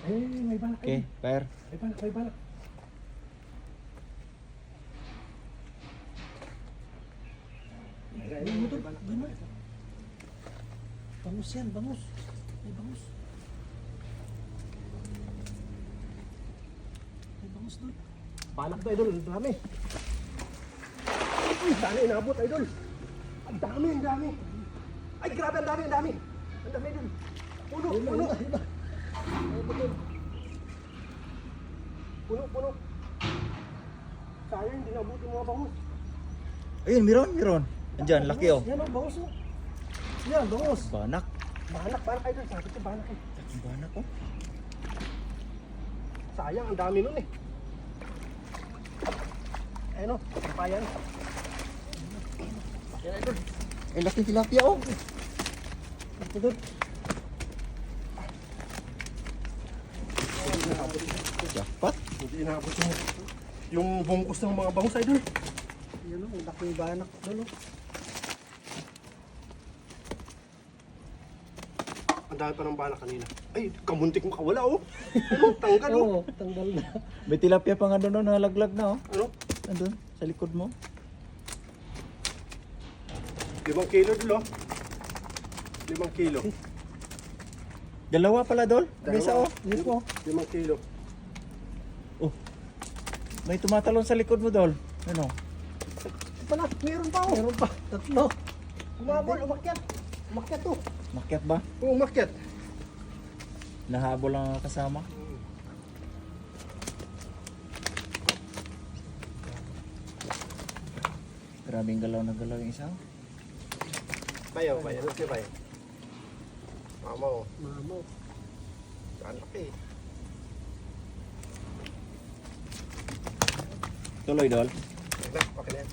May balak. Okay, fire. May balak, may balak. Ay, mo to. Ganun. Bangus yan, bangus. May bangus. May bangus doon. Balak to, idol. Ang dami. Uy, sana inabot, idol. Ang dami, ang dami. Ay, grabe, ang dami, ang dami. Ang dami, idol. Puno, puno. Puno, puno. Sayang, hindi nabot yung mga bangus. Ayun, meron. Andyan, laki oh. Yan o, bangus o. Yan, bangus. Banak. Banak, banak idol. Sabi ko, banak eh. Ang banak oh. Sayang, ang dami nun eh. Ayun o, papayan. Yan idol. Ay, laki tilapia oh. Ito doon. Jackpot. Hindi inabot yung bungkus ng mga bangus idol. Yan o, ang laking banak doon o. Ang dami pa ng banak kanina. Ay, kamuntik makawala oh. Ano, tanggal oh. Oo, tanggal na. May tilapia pa nga doon, oh, nalaglag na oh. Ano? Nandun, sa likod mo. 5 kilo dul oh. 5 kilo. Dalawa pala, Dol. May isa oh. Yes po. 5 kilo. Oh. May tumatalon sa likod mo, Dol. Ano? Pala, meron pa oh. Meron pa, tatlo. Umabol, umakyat. Umakyat to. Makyat ba? Oo, umakyat. Nahabol lang ang kasama. Grabing galaw na galaw yung isa. Bayaw, bayaw. Ano siya bayaw? Mama oh. Mamo. Ang laki. Tuloy, Dol. Okay na, okay na yan.